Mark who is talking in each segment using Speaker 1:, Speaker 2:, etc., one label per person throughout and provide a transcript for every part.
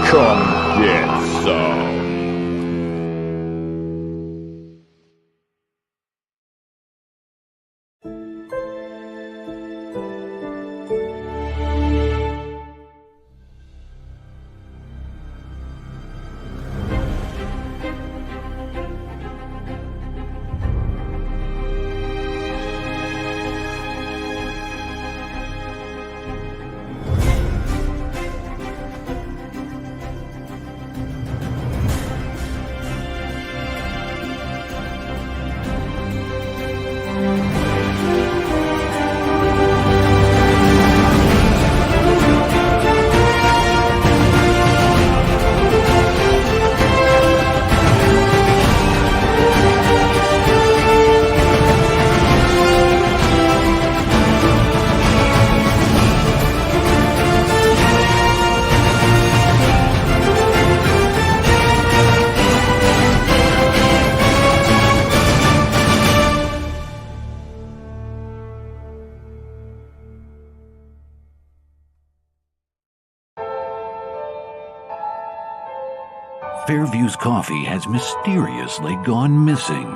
Speaker 1: Come get some.
Speaker 2: Fairview's coffee has mysteriously gone missing.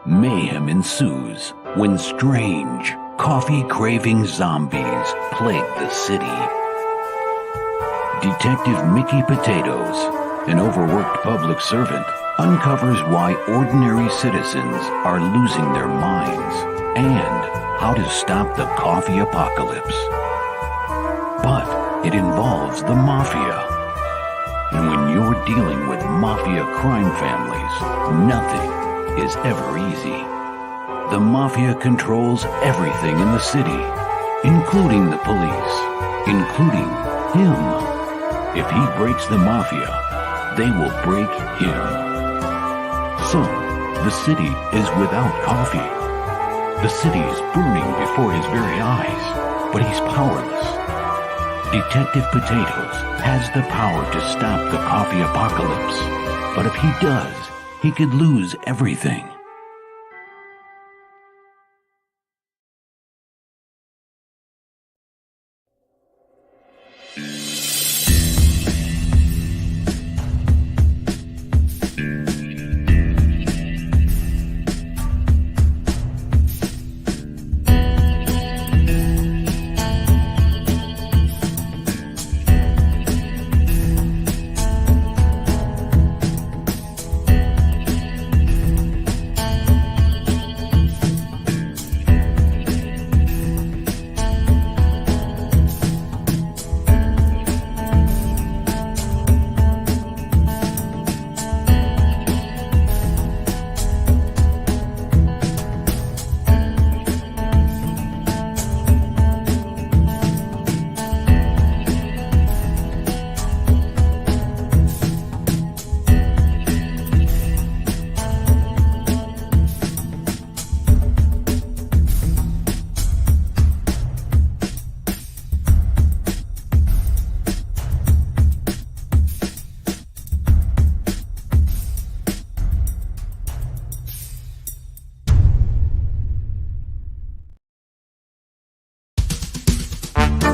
Speaker 2: Mayhem ensues when strange, coffee-craving zombies plague the city. Detective Mickey Potatoes, an overworked public servant, uncovers why ordinary citizens are losing their minds and how to stop the coffee apocalypse. But it involves the mafia. And when you're dealing with mafia crime families, nothing is ever easy. The mafia controls everything in the city, including the police, including him. If he breaks the mafia, they will break him. So, the city is without coffee. The city is burning before his very eyes, but he's powerless. Detective Potatoes has the power to stop the coffee apocalypse, but if he does, he could lose everything.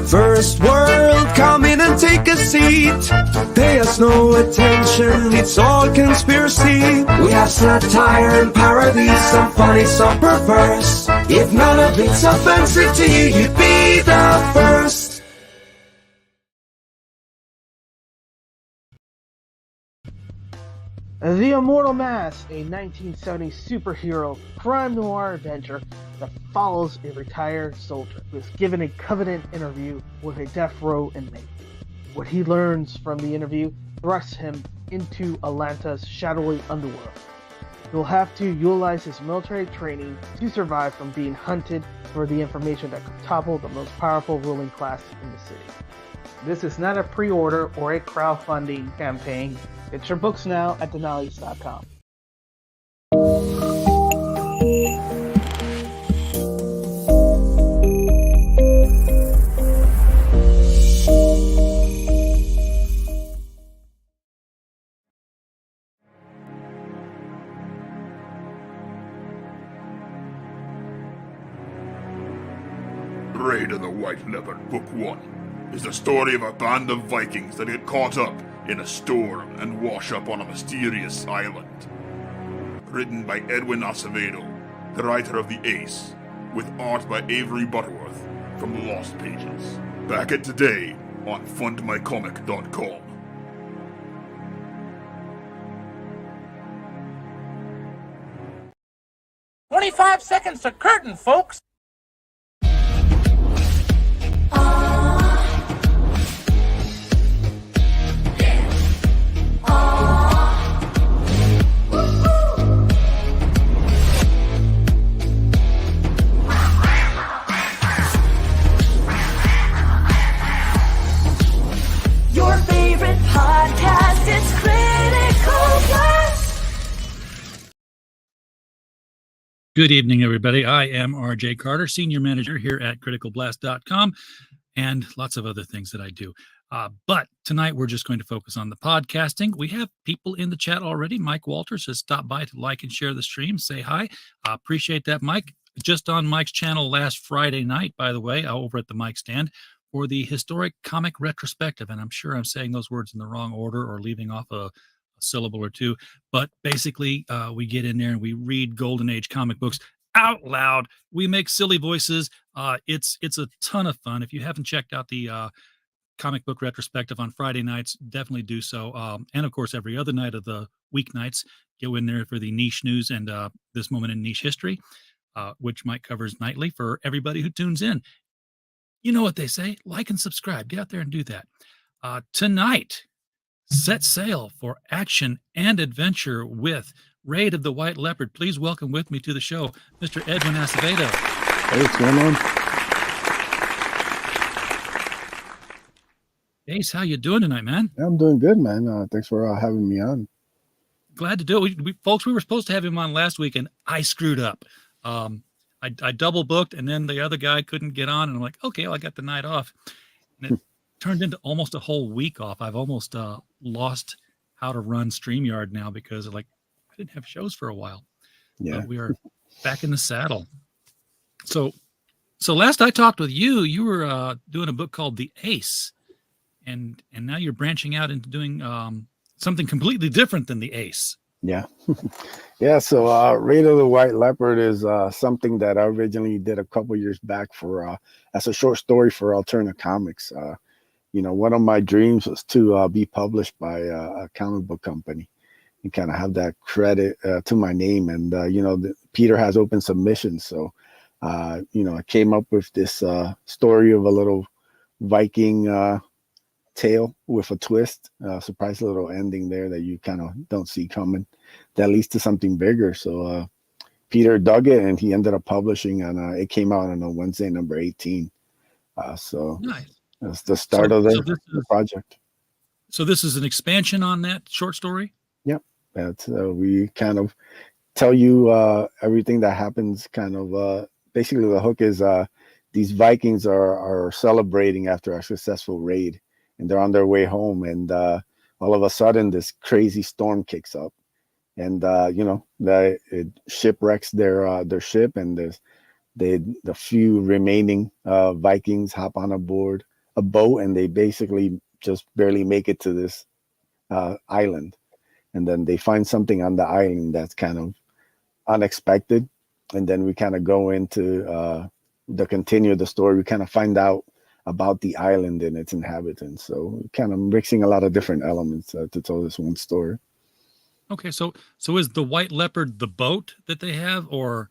Speaker 3: First world, come in and take a seat. Pay us no attention, it's all conspiracy. We have satire and parody, some funny, some perverse. If none of it's offensive to you, you'd be the first.
Speaker 4: The Immortal Mask, a 1970s superhero crime noir adventure that follows a retired soldier who is given a covenant interview with a death row inmate. What he learns from the interview thrusts him into Atlanta's shadowy underworld. He'll have to utilize his military training to survive from being hunted for the information that could topple the most powerful ruling class in the city. This is not a pre-order or a crowdfunding campaign. Get your books now at Denali's.com.
Speaker 5: Raid of the White Leopard, Book 1, is the story of a band of Vikings that get caught up
Speaker 1: in a storm and wash up on a mysterious island. Written by Edwin Acevedo, the writer of The Ace, with art by Avery Butterworth from the Lost Pages. Back it today on fundmycomic.com.
Speaker 5: 25 seconds to curtain, folks.
Speaker 6: Your favorite podcast, it's Critical Blast.
Speaker 7: Good evening, everybody. I am RJ Carter, Senior Manager here at criticalblast.com, and lots of other things that I do. But tonight we're just going to focus on the podcasting. We have people in the chat already. Mike Walters has stopped by to like and share the stream. Say hi. Appreciate that, Mike. Just on Mike's channel last Friday night, by the way, over at the Mike stand, for the historic comic retrospective. And I'm sure I'm saying those words in the wrong order or leaving off a syllable or two. But basically, we get in there and we read Golden Age comic books out loud. We make silly voices. It's a ton of fun. If you haven't checked out the comic book retrospective on Friday nights, definitely do so. And of course, every other night of the weeknights, go in there for the niche news and this moment in niche history, which Mike covers nightly for everybody who tunes in. You know what they say, like and subscribe. Get out there and do that. Tonight, set sail for action and adventure with Raid of the White Leopard. Please welcome with me to the show, Mr. Edwin Acevedo.
Speaker 8: Hey, what's going on?
Speaker 7: Ace, how you doing tonight, man?
Speaker 8: I'm doing good, man. Thanks for having me on.
Speaker 7: Glad to do it. Folks, we were supposed to have him on last week, and I screwed up. I double booked, and then the other guy couldn't get on, and I'm like, okay, well, I got the night off. And it turned into almost a whole week off. I've almost lost how to run StreamYard now because I didn't have shows for a while.
Speaker 8: Yeah,
Speaker 7: but we are back in the saddle. So last I talked with you, you were doing a book called The Ace, and now you're branching out into doing something completely different than The Ace.
Speaker 8: Yeah. Yeah. So Raid of the White Leopard is something that I originally did a couple years back for as a short story for Alterna Comics. One of my dreams was to be published by a comic book company and kind of have that credit to my name. And, Peter has open submissions. So, I came up with this story of a little Viking tale with a twist, surprise little ending there that you kind of don't see coming that leads to something bigger. So Peter dug it and he ended up publishing, and it came out on Wednesday, number 18. So
Speaker 7: nice.
Speaker 8: That's the start of the project.
Speaker 7: So this is an expansion on that short story?
Speaker 8: Yep. That's we kind of tell you everything that happens. Kind of basically the hook is these Vikings are celebrating after a successful raid, and they're on their way home, and all of a sudden this crazy storm kicks up, and that it shipwrecks their ship, and the few remaining Vikings hop on aboard a boat, and they basically just barely make it to this island, and then they find something on the island that's kind of unexpected, and then we kind of go into the continue of the story. We kind of find out about the island and its inhabitants, so kind of mixing a lot of different elements to tell this one story.
Speaker 7: Okay, so is the White Leopard the boat that they have, or?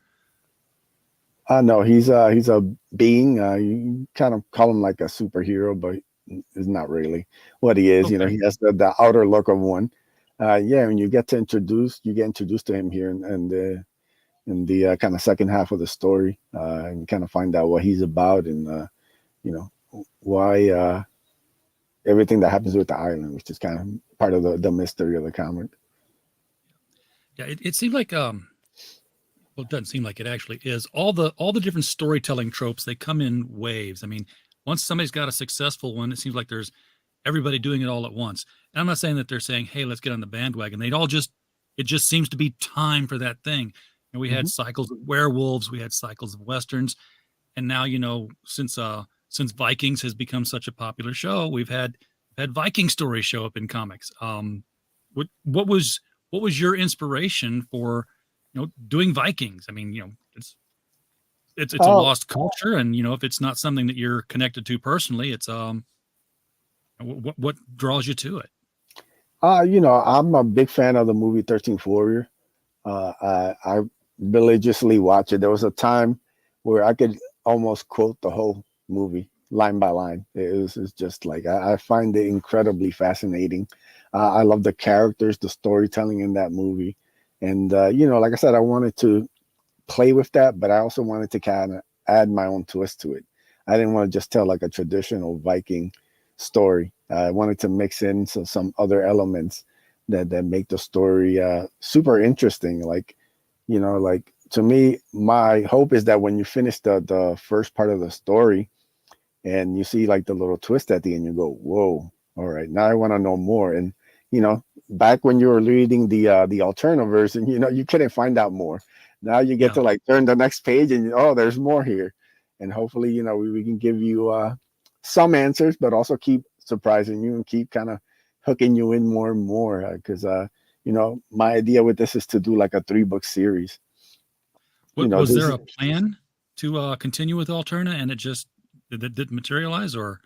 Speaker 8: No, he's a being. You kind of call him like a superhero, but it's not really what he is.
Speaker 7: Okay.
Speaker 8: He has the outer look of one. And you get introduced to him here in the kind of second half of the story, and you kind of find out what he's about, and why everything that happens with the island, which is kind of part of the mystery of the comic.
Speaker 7: Yeah, it seemed like well, it doesn't seem like it actually is. All the different storytelling tropes, they come in waves. I mean, once somebody's got a successful one, it seems like there's everybody doing it all at once. And I'm not saying that they're saying, hey, let's get on the bandwagon. It just seems to be time for that thing. And we had cycles of werewolves, we had cycles of Westerns. And now, since Vikings has become such a popular show, we've had had Viking stories show up in comics. What was your inspiration for, doing Vikings? I mean, it's a lost culture, and if it's not something that you're connected to personally, it's what draws you to it?
Speaker 8: I'm a big fan of the movie 13th Warrior. I religiously watch it. There was a time where I could almost quote the whole movie line by line. It's just like, I find it incredibly fascinating. I love the characters, the storytelling in that movie. And, like I said, I wanted to play with that, but I also wanted to kind of add my own twist to it. I didn't want to just tell like a traditional Viking story. I wanted to mix in some other elements that make the story super interesting. Like, like to me, my hope is that when you finish the first part of the story and you see like the little twist at the end, you go, whoa, all right, now I want to know more. And, back when you were reading the alternative version, you couldn't find out more. Now you get to like turn the next page and, there's more here. And hopefully, we can give you some answers, but also keep surprising you and keep kind of hooking you in more and more. Because, my idea with this is to do like a 3-book series.
Speaker 7: Was there a plan to continue with Alterna, and it just didn't materialize, or?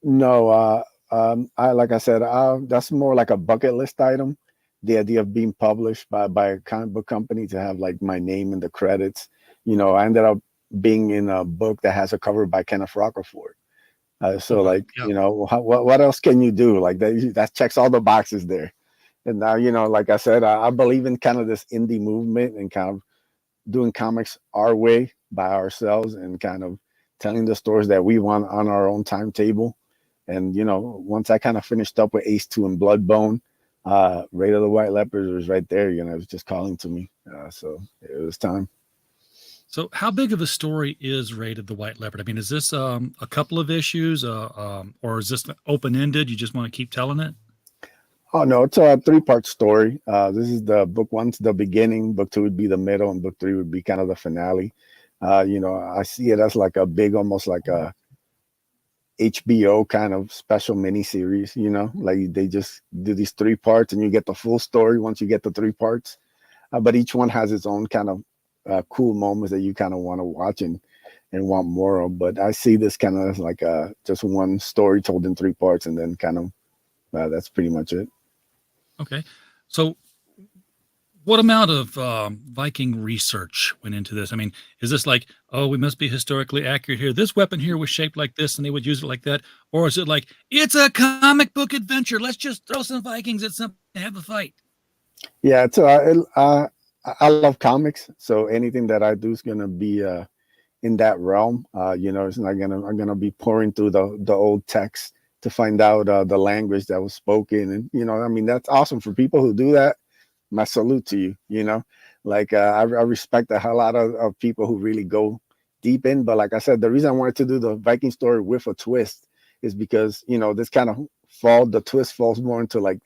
Speaker 8: No, like I said, that's more like a bucket list item. The idea of being published by a comic book company to have like my name in the credits. I ended up being in a book that has a cover by Kenneth Rocafort. What else can you do? Like that checks all the boxes there. And now, like I said, I believe in kind of this indie movement and kind of doing comics our way by ourselves and kind of telling the stories that we want on our own timetable. And, once I kind of finished up with Ace 2 and Bloodbone, Raid of the White Leopards was right there. It was just calling to me. So it was time.
Speaker 7: So how big of a story is Raid of the White Leopard? I mean, is this a couple of issues or is this open-ended? You just want to keep telling it?
Speaker 8: Oh, no, it's a 3-part story. This is the book 1's the beginning, book 2 would be the middle, and book 3 would be kind of the finale. I see it as like a big, almost like a HBO kind of special miniseries, like they just do these 3 parts and you get the full story once you get the 3 parts. But each one has its own kind of cool moments that you kind of want to watch and want more of. But I see this kind of like just one story told in 3 parts, and then kind of that's pretty much it.
Speaker 7: Okay. So what amount of Viking research went into this? I mean, is this like, oh, we must be historically accurate here. This weapon here was shaped like this and they would use it like that. Or is it like, it's a comic book adventure. Let's just throw some Vikings at something and have a fight.
Speaker 8: Yeah. So I love comics. So anything that I do is going to be in that realm. It's not I'm going to be pouring through the old text to find out the language that was spoken. And, that's awesome for people who do that. My salute to you. I respect the hell out of people who really go deep in. But like I said, the reason I wanted to do the Viking story with a twist is because, this kind of the twist falls more into like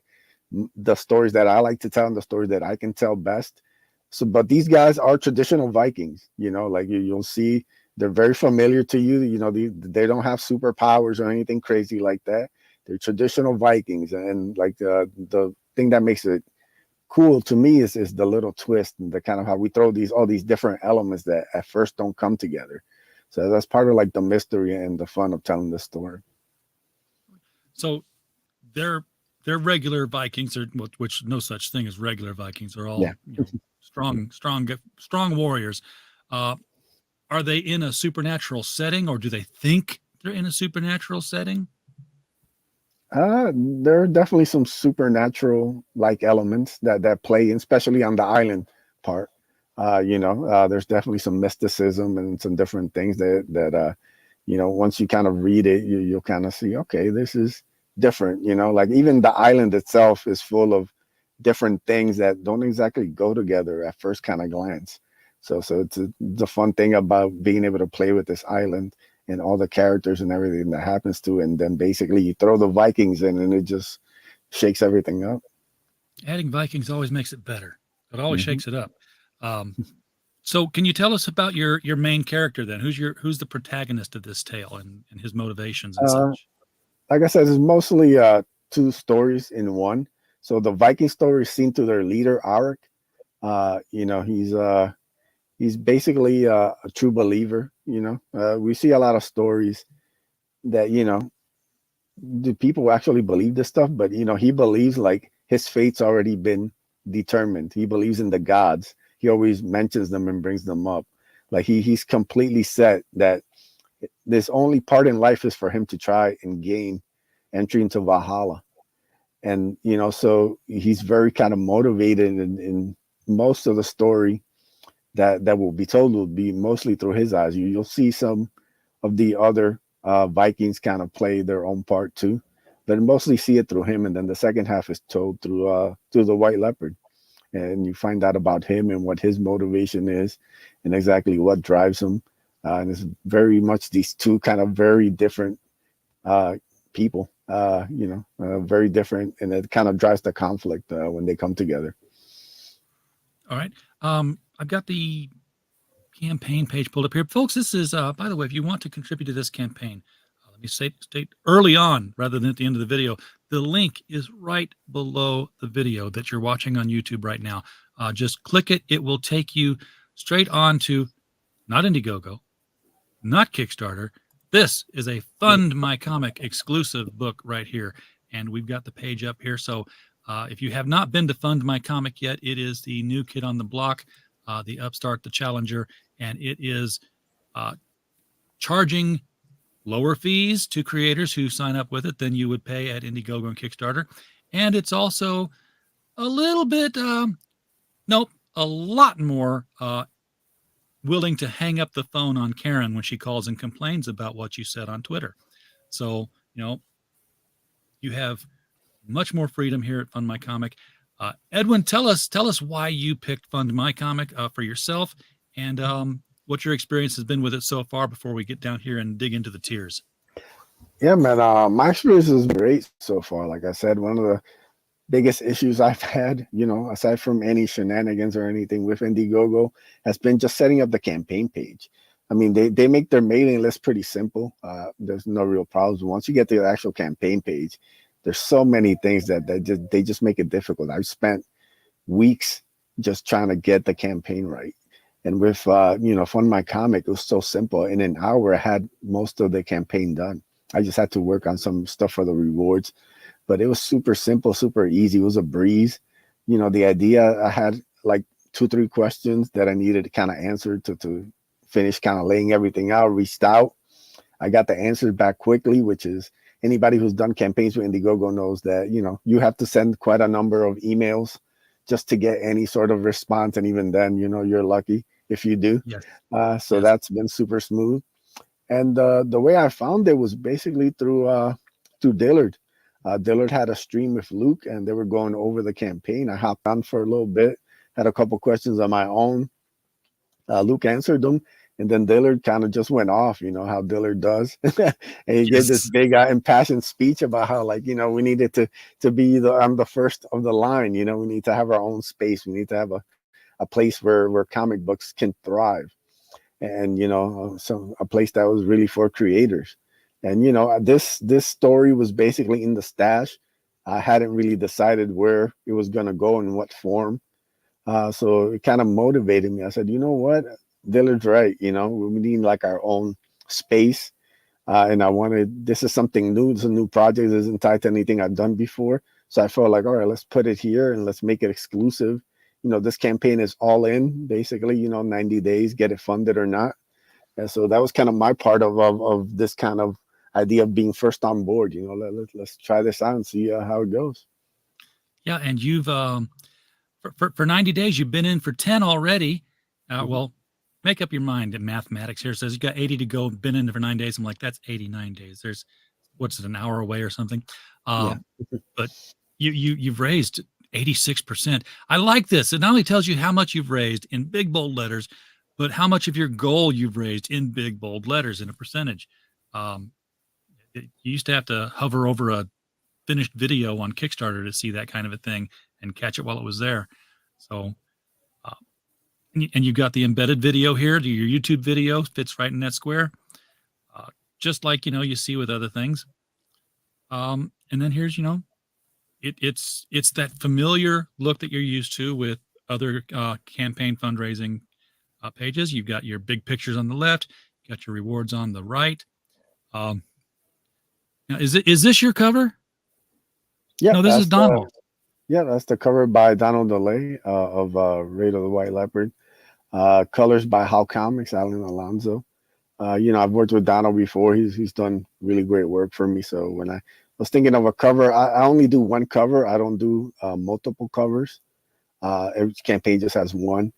Speaker 8: the stories that I like to tell and the stories that I can tell best. So, but these guys are traditional Vikings, like you'll see they're very familiar to you. They don't have superpowers or anything crazy like that. They're traditional Vikings. And like the thing that makes it cool to me is the little twist and the kind of how we throw all these different elements that at first don't come together. So that's part of like the mystery and the fun of telling the story. So
Speaker 7: they're regular Vikings, which no such thing as regular Vikings. Are all strong warriors. Are they in a supernatural setting, or do they think they're in a supernatural setting?
Speaker 8: There are definitely some supernatural like elements that play, especially on the island part. There's definitely some mysticism and some different things that once you kind of read it, you'll kind of see, okay, this is different. Like even the island itself is full of different things that don't exactly go together at first kind of glance. So it's the fun thing about being able to play with this island and all the characters and everything that happens to it. And then basically you throw the Vikings in and it just shakes everything up.
Speaker 7: Adding Vikings always makes it better. It always shakes it up. So can you tell us about your main character then? Who's the protagonist of this tale and his motivations and such?
Speaker 8: like I said, it's mostly two stories in one. So the Viking story is seen through their leader, Arik. He's basically a true believer. We see a lot of stories that do people actually believe this stuff? But he believes like his fate's already been determined. He believes in the gods. He always mentions them and brings them up. Like he's completely set that this only part in life is for him to try and gain entry into Valhalla. And so he's very kind of motivated, in most of the story that will be told will be mostly through his eyes. You'll see some of the other Vikings kind of play their own part too, but mostly see it through him. And then the second half is told through the White Leopard, and you find out about him and what his motivation is and exactly what drives him. And it's very much these two kind of very different people, very different, and it kind of drives the conflict when they come together.
Speaker 7: All right. I've got the campaign page pulled up here. Folks, this is, by the way, if you want to contribute to this campaign, let me state early on rather than at the end of the video, the link is right below the video that you're watching on YouTube right now. Just click it. It will take you straight on to not Indiegogo, not Kickstarter. This is a Fund My Comic exclusive book right here. And we've got the page up here. So if you have not been to Fund My Comic yet, it is the new kid on the block, the upstart, the challenger, and it is charging lower fees to creators who sign up with it than you would pay at Indiegogo and Kickstarter. And it's also a little bit, a lot more willing to hang up the phone on Karen when she calls and complains about what you said on Twitter. So, you have much more freedom here at Fund My Comic. Edwin, tell us why you picked Fund My Comic for yourself, and what your experience has been with it so far before we get down here and dig into the tiers.
Speaker 8: Yeah, man, my experience is great so far. Like I said, one of the biggest issues I've had, aside from any shenanigans or anything with Indiegogo, has been just setting up the campaign page. I mean, they make their mailing list pretty simple. There's no real problems. Once you get to the actual campaign page, there's so many things that they just make it difficult. I've spent weeks just trying to get the campaign right. And with, Fund My Comic, it was so simple. In an hour, I had most of the campaign done. I just had to work on some stuff for the rewards. But it was super simple, super easy. It was a breeze. The idea, I had like 2-3 questions that I needed to kind of answer to finish kind of laying everything out, reached out. I got the answers back quickly, which is anybody who's done campaigns with Indiegogo knows that, you have to send quite a number of emails just to get any sort of response. And even then, you're lucky if you do.
Speaker 7: Yes.
Speaker 8: So that's been super smooth. And the way I found it was basically through Dillard. Dillard had a stream with Luke, and they were going over the campaign. I hopped on for a little bit, had a couple questions on my own. Luke answered them, and then Dillard kind of just went off, how Dillard does. And he gave this big impassioned speech about how, we needed to be on the first of the line. We need to have our own space. We need to have a place where comic books can thrive. And, a place that was really for creators. And, this story was basically in the stash. I hadn't really decided where it was going to go and what form. So it kind of motivated me. I said, you know what? Dillard's right. We need like our own space. And this is something new. It's a new project. It isn't tied to anything I've done before. So I felt like, all right, let's put it here and let's make it exclusive. This campaign is all in, basically, 90 days, get it funded or not. And so that was kind of my part of this kind of idea of being first on board. Let's try this out and see how it goes.
Speaker 7: Yeah, and you've for 90 days you've been in for 10 already. Well, make up your mind. In mathematics here says you got 80 to go. Been in for 9 days. I'm like, that's 89 days. There's an hour away or something. But you've raised 86%. I like this. It not only tells you how much you've raised in big bold letters, but how much of your goal you've raised in big bold letters in a percentage. You used to have to hover over a finished video on Kickstarter to see that kind of a thing and catch it while it was there. So, and you've got the embedded video here. Your YouTube video fits right in that square. Just like, you see with other things. And then here's, it's that familiar look that you're used to with other campaign fundraising pages. You've got your big pictures on the left, you got your rewards on the right. Now, is this your cover?
Speaker 8: Yeah,
Speaker 7: No, this is Donald.
Speaker 8: That's the cover by Donald DeLay of Raid of the White Leopard. Colors by How Comics, Alan Alonso. I've worked with Donald before. He's done really great work for me. So when I was thinking of a cover, I only do one cover. I don't do multiple covers. Every campaign just has one.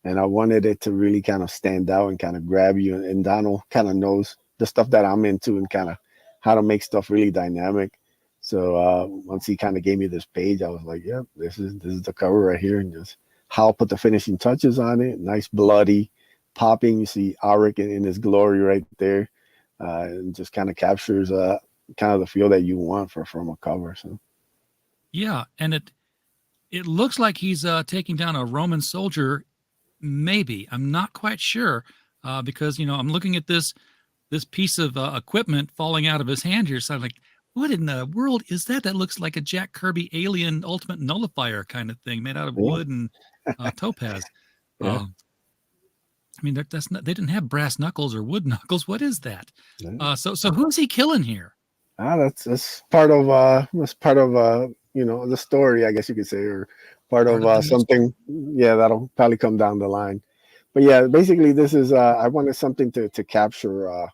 Speaker 8: And I wanted it to really kind of stand out and kind of grab you. And Donald kind of knows the stuff that I'm into and kind of how to make stuff really dynamic. So once he kind of gave me this page, I was like, yeah, this is the cover right here. And just how I'll put the finishing touches on it. Nice, bloody, popping. You see Auric in his glory right there. And just kind of captures kind of the feel that you want from a cover. So
Speaker 7: yeah, and it looks like he's taking down a Roman soldier. Maybe, I'm not quite sure, because I'm looking at this piece of equipment falling out of his hand here. So I'm like, what in the world is that? That looks like a Jack Kirby alien ultimate nullifier kind of thing made out of wood and topaz.
Speaker 8: Yeah.
Speaker 7: I mean, that's not, they didn't have brass knuckles or wood knuckles. What is that? Yeah. So who's he killing here?
Speaker 8: That's part of the story, I guess you could say, or part of something. Yeah, that'll probably come down the line. But yeah, basically this is I wanted something to capture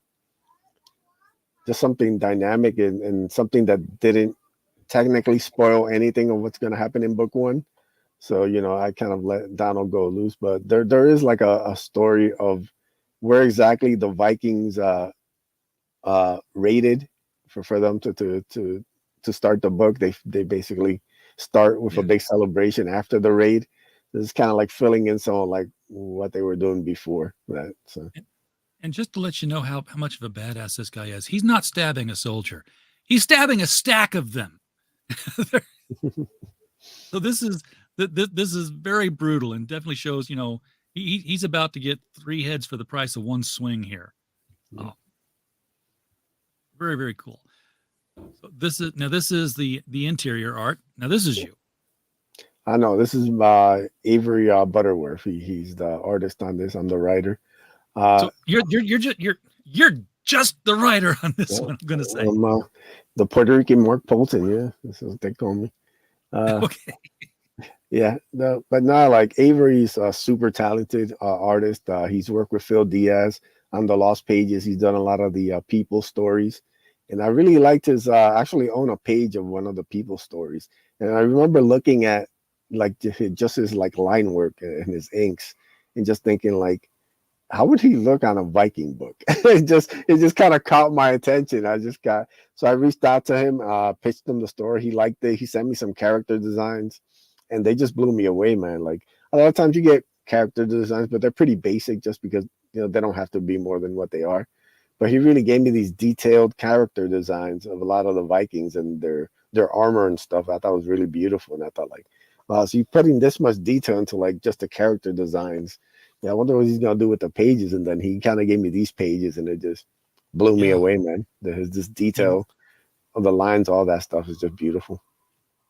Speaker 8: just something dynamic and something that didn't technically spoil anything of what's going to happen in book one. So, I kind of let Donald go loose, but there is like a story of where exactly the Vikings raided for them to start the book. They basically start with a big celebration after the raid. This is kind of like filling in some of like what they were doing before that. So.
Speaker 7: And just to let you know how much of a badass this guy is, he's not stabbing a soldier. He's stabbing a stack of them. So this is very brutal and definitely shows, he's about to get 3 heads for the price of 1 swing here. Oh, very, very cool. So this is the interior art. Now this is you.
Speaker 8: I know this is Avery Butterworth. He's the artist on this. I'm the writer.
Speaker 7: So you're just the writer on this one. I'm gonna say
Speaker 8: the Puerto Rican Mark Polton. Yeah, this is what they call me.
Speaker 7: Okay.
Speaker 8: Yeah, but like Avery's a super talented artist. He's worked with Phil Diaz on the Lost Pages. He's done a lot of the people stories, and I really liked his. Actually, own a page of one of the people stories, and I remember looking at like just his like line work and his inks, and just thinking like, how would he look on a Viking book? it just kind of caught my attention. So I reached out to him, pitched him the story. He liked it. He sent me some character designs, and they just blew me away, man. Like a lot of times you get character designs, but they're pretty basic just because they don't have to be more than what they are. But he really gave me these detailed character designs of a lot of the Vikings and their armor and stuff. I thought was really beautiful, and I thought like, wow, so you're putting this much detail into like just the character designs. Yeah, I wonder what he's gonna do with the pages. And then he kind of gave me these pages, and it just blew me away, man. There's this detail of the lines, all that stuff is just beautiful.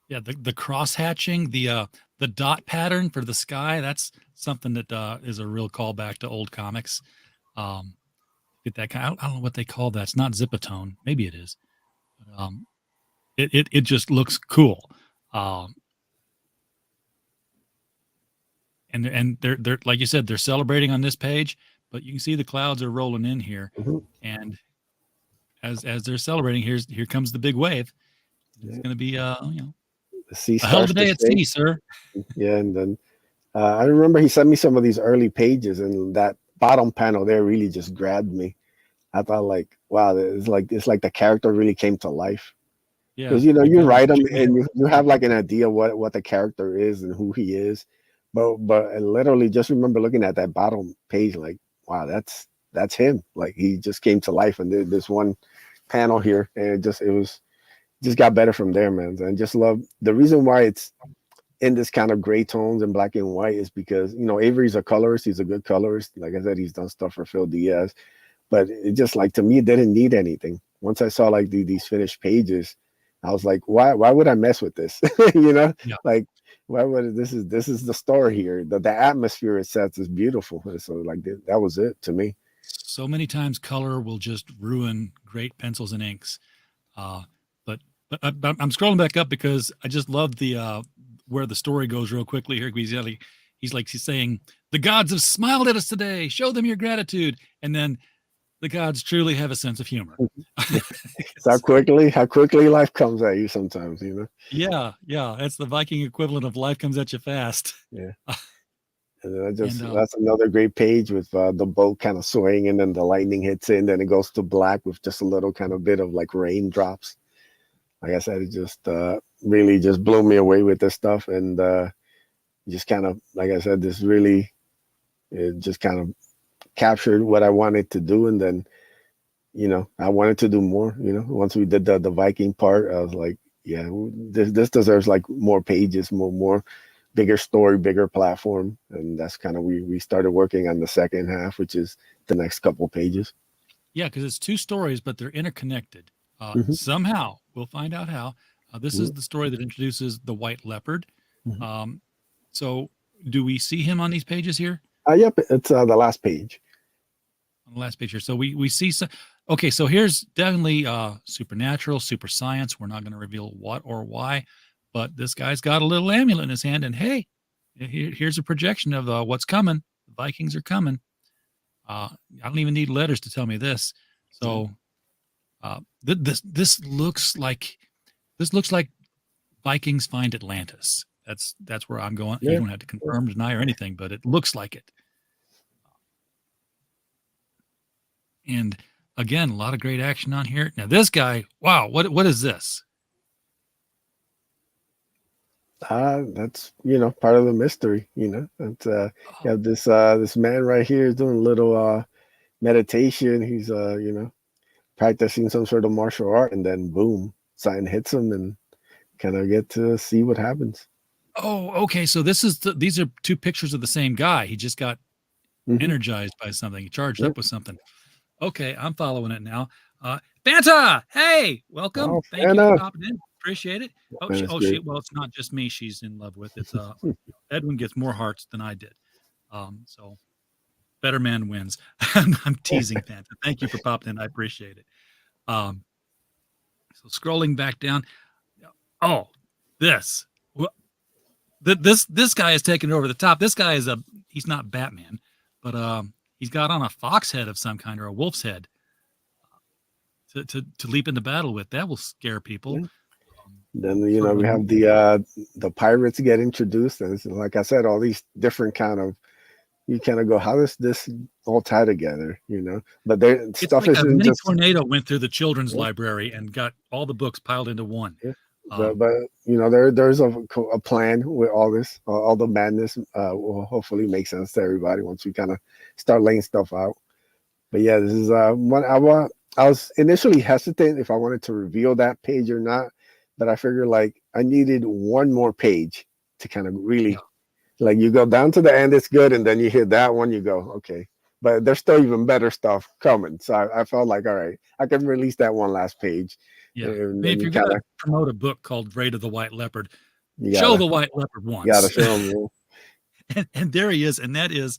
Speaker 7: Yeah, the cross hatching, the dot pattern for the sky, that's something that is a real callback to old comics. Get that kind. I don't know what they call that. It's not zipatone. Maybe it is. But, it just looks cool. And they're like you said, they're celebrating on this page, but you can see the clouds are rolling in here, and as they're celebrating, here comes the big wave. It's going to be the sea a hell of a day at sea, sir.
Speaker 8: Yeah, and then I remember he sent me some of these early pages, and that bottom panel there really just grabbed me. I thought like, wow, it's like the character really came to life. Yeah, because you write them and you have like an idea what the character is and who he is. But I literally just remember looking at that bottom page like, wow, that's him. Like he just came to life, and this one panel here, and it just got better from there, man. And just love the reason why it's in this kind of gray tones and black and white is because Avery's a colorist. He's a good colorist. Like I said, he's done stuff for Phil Diaz, but it just like to me it didn't need anything. Once I saw like these finished pages, I was like, why would I mess with this? You know,
Speaker 7: Yeah.
Speaker 8: like why would this is the story here. The atmosphere it sets is beautiful. So like that was it to me.
Speaker 7: So many times color will just ruin great pencils and inks. But I'm scrolling back up because I just love the where the story goes real quickly here. He's saying, the gods have smiled at us today. Show them your gratitude. And then the gods truly have a sense of humor.
Speaker 8: It's how quickly life comes at you sometimes, you know?
Speaker 7: Yeah. That's the Viking equivalent of life comes at you fast.
Speaker 8: Yeah. And then that's another great page with the boat kind of swaying, and then the lightning hits it, and then it goes to black with just a little kind of bit of like raindrops. Like I said, it just really just blew me away with this stuff, and just kind of, like I said, it just kind of captured what I wanted to do. And then, you know, I wanted to do more. You know, once we did the Viking part, I was like, yeah, this deserves like more pages, more bigger story, bigger platform. And that's kind of, we started working on the second half, which is the next couple pages.
Speaker 7: Yeah, because it's two stories, but they're interconnected. Somehow, we'll find out how. This is the story that introduces the white leopard. So do we see him on these pages here?
Speaker 8: Yep, it's the last page.
Speaker 7: On the last page here. So we see some. Okay, so here's definitely supernatural, super science. We're not going to reveal what or why, but this guy's got a little amulet in his hand, and hey, here's a projection of what's coming. The Vikings are coming. I don't even need letters to tell me this. So this looks like Vikings find Atlantis. That's where I'm going. You don't have to confirm, deny, or anything, but it looks like it. And again, a lot of great action on here. Now this guy, wow, what is this?
Speaker 8: That's, you know, part of the mystery, you know. That's you have this man right here doing a little meditation. He's you know, practicing some sort of martial art, and then boom, something hits him, and kind of get to see what happens.
Speaker 7: Oh, okay. So these are two pictures of the same guy. He just got energized by something. He charged up with something. Okay, I'm following it now. Fanta, hey, welcome. Thank you for popping in. Appreciate it. Well, it's not just me she's in love with. It's Edwin gets more hearts than I did. So better man wins. I'm teasing Fanta. Thank you for popping in. I appreciate it. So scrolling back down. Oh, this guy is taking over the top. This guy he's not Batman, but he's got on a fox head of some kind, or a wolf's head to leap into battle with. That will scare people.
Speaker 8: Then, you know, we have the pirates get introduced, and like I said, all these different you kind of go, how does this all tie together, you know? But stuff
Speaker 7: like
Speaker 8: isn't just
Speaker 7: tornado went through the children's library and got all the books piled into one.
Speaker 8: But you know, there's a plan with all this, all the madness will hopefully make sense to everybody once we kind of start laying stuff out. But yeah, this is one I was initially hesitant if I wanted to reveal that page or not, but I figured like I needed one more page to kind of really, like, you go down to the end, it's good, and then you hit that one, you go, okay. But there's still even better stuff coming. So I felt like, all right, I can release that one last page.
Speaker 7: Yeah. If you're going to promote a book called Raid of the White Leopard, show the White Leopard once.
Speaker 8: You got to show him.
Speaker 7: and there he is. And that is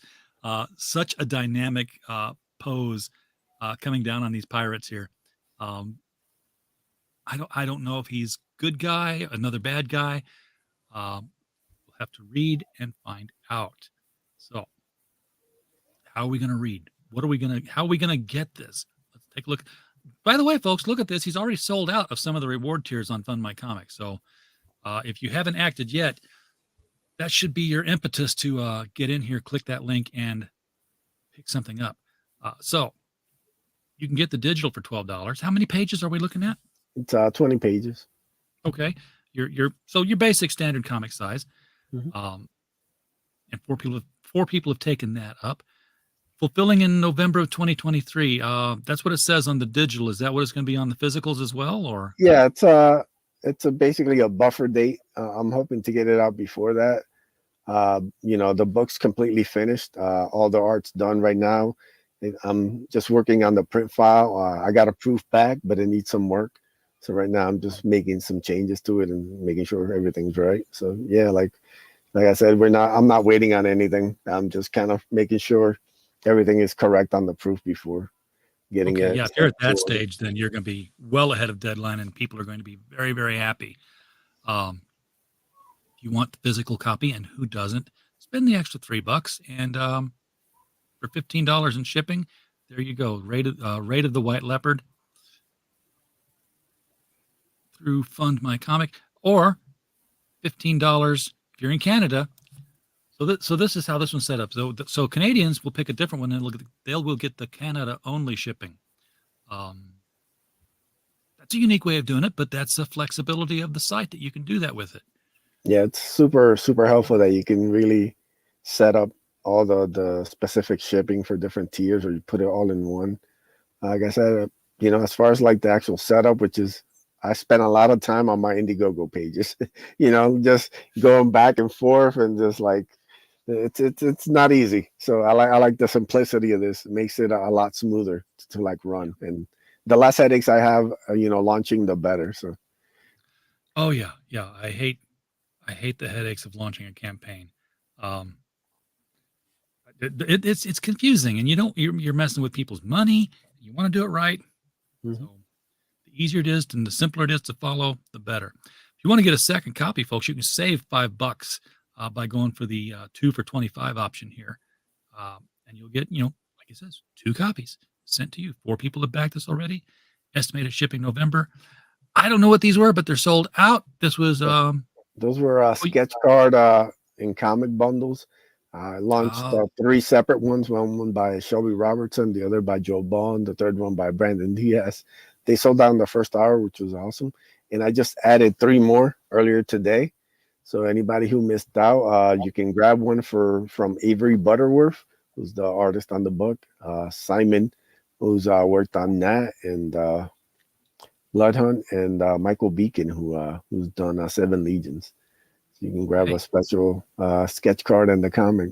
Speaker 7: such a dynamic pose coming down on these pirates here. I don't know if he's good guy, another bad guy. We'll have to read and find out. So how are we going to read? How are we going to get this? Let's take a look. By the way, folks, look at this. He's already sold out of some of the reward tiers on Fund My Comics. So if you haven't acted yet, that should be your impetus to get in here, click that link, and pick something up. So you can get the digital for $12. How many pages are we looking at?
Speaker 8: It's 20 pages.
Speaker 7: Okay. Your basic standard comic size. And four people have taken that up. Fulfilling in November of 2023. That's what it says on the digital. Is that what it's going to be on the physicals as well, or?
Speaker 8: Yeah, it's basically a buffer date. I'm hoping to get it out before that. You know, the book's completely finished. All the art's done right now. I'm just working on the print file. I got a proof back, but it needs some work. So right now I'm just making some changes to it and making sure everything's right. So yeah, like I said, I'm not waiting on anything. I'm just kind of making sure everything is correct on the proof before getting it.
Speaker 7: Yeah, if you're at that stage, then you're going to be well ahead of deadline, and people are going to be very, very happy. If you want the physical copy, and who doesn't, spend the extra $3, and for $15 in shipping, there you go. Raid of the White Leopard through Fund My Comic, or $15 if you're in Canada. So this is how this one's set up. So Canadians will pick a different one, and will get the Canada only shipping. That's a unique way of doing it, but that's the flexibility of the site that you can do that with it.
Speaker 8: Yeah, it's super, super helpful that you can really set up all the specific shipping for different tiers, or you put it all in one. Like I said, as far as like the actual setup, which is, I spent a lot of time on my Indiegogo pages, just going back and forth, and just like, it's not easy. So I like the simplicity of this. It makes it a lot smoother to like run, and the less headaches I have, launching, the better. So.
Speaker 7: Oh yeah. I hate the headaches of launching a campaign. It's confusing, and you're messing with people's money. You want to do it right.
Speaker 8: Mm-hmm.
Speaker 7: So the easier it is and the simpler it is to follow, the better. If you want to get a second copy, folks, you can save $5 by going for the 2 for $25 option here. And you'll get, like it says, 2 copies sent to you. 4 people have backed this already. Estimated shipping November. I don't know what these were, but they're sold out. This was
Speaker 8: those were sketch card in comic bundles. I launched 3 separate ones. One by Shelby Robertson, the other by Joe Bond, the third one by Brandon Diaz. They sold out in the first hour, which was awesome. And I just added 3 more earlier today. So anybody who missed out, you can grab one from Avery Butterworth, who's the artist on the book. Simon, who's worked on that, and Blood Hunt, and Michael Beacon, who's done 7 Legions. So you can grab a special sketch card and the comic.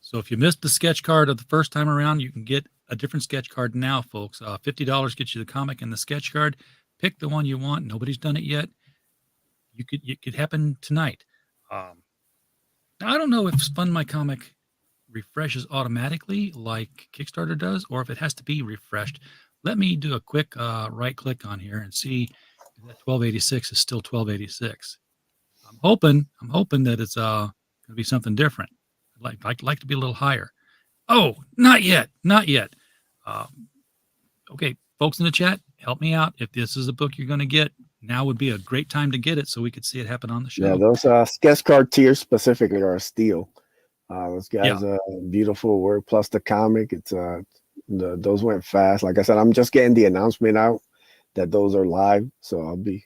Speaker 7: So if you missed the sketch card of the first time around, you can get a different sketch card now, folks. $50 gets you the comic and the sketch card. Pick the one you want. Nobody's done it yet. It could happen tonight. Now, I don't know if Fund My Comic refreshes automatically like Kickstarter does, or if it has to be refreshed. Let me do a quick right click on here and see if that 1286 is still 1286. I'm hoping that it's going to be something different. I'd like to be a little higher. Oh, not yet. Okay, folks in the chat, help me out. If this is a book you're going to get, now would be a great time to get it so we could see it happen on the show.
Speaker 8: Yeah, those sketch card tiers specifically are a steal. Those guys, beautiful work, plus the comic. It's those went fast. Like I said, I'm just getting the announcement out that those are live, so I'll be,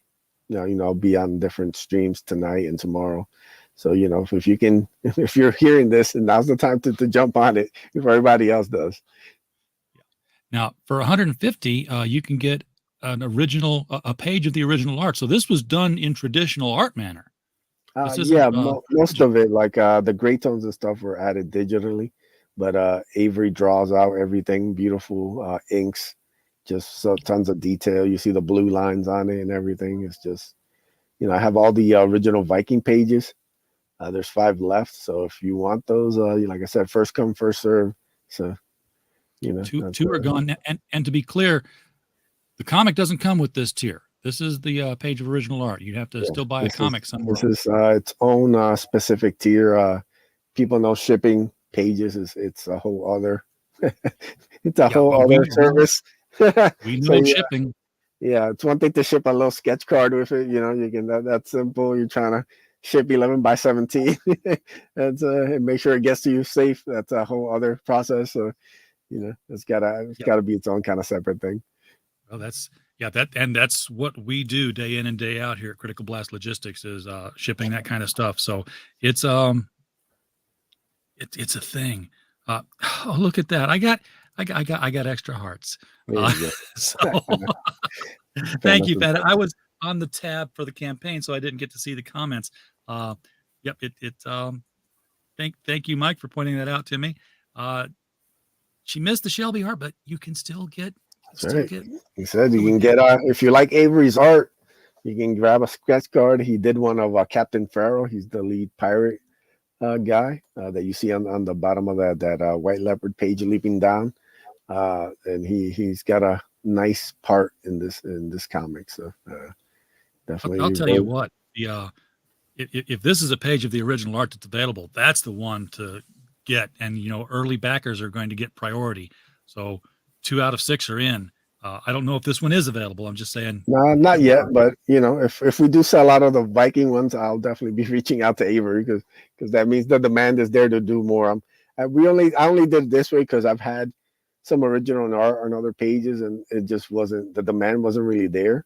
Speaker 8: I'll be on different streams tonight and tomorrow. So if you're hearing this, and now's the time to jump on it before everybody else does.
Speaker 7: Now, for $150, you can get a page of the original art. So this was done in traditional art manner.
Speaker 8: Most of it, like the gray tones and stuff, were added digitally, but Avery draws out everything, beautiful inks, just tons of detail. You see the blue lines on it and everything. It's just, I have all the original Viking pages. There's 5 left, so if you want those, like I said, first come, first serve. So,
Speaker 7: two are gone. And to be clear, the comic doesn't come with this tier. This is the page of original art. You'd have to still buy a comic somewhere.
Speaker 8: This is its own specific tier. People know shipping pages it's a whole other service.
Speaker 7: We know shipping.
Speaker 8: Yeah, it's one thing to ship a little sketch card with it. You can that's simple. You're trying to ship 11 by 17 and make sure it gets to you safe. That's a whole other process. So it's gotta be its own kind of separate thing.
Speaker 7: Well, that's what we do day in and day out here at Critical Blast Logistics, is shipping that kind of stuff. So it's a thing. Oh, look at that! I got extra hearts. So thank you, Pat. I was on the tab for the campaign, so I didn't get to see the comments. Yep. Thank you, Mike, for pointing that out to me. She missed the Shelby art, but you can still get
Speaker 8: That's right. He said you can get if you like Avery's art, you can grab a sketch card. He did one of Captain Pharaoh. He's the lead pirate guy that you see on the bottom of that white leopard page leaping down, and he's got a nice part in this comic. So definitely,
Speaker 7: I'll tell you what. If this is a page of the original art that's available, that's the one to get. And early backers are going to get priority. So 2 out of 6 are in. I don't know if this one is available. I'm just saying.
Speaker 8: No, not yet. But if we do sell out of the Viking ones, I'll definitely be reaching out to Avery because that means the demand is there to do more. I only did it this way because I've had some original art on other pages, and it just wasn't, the demand wasn't really there.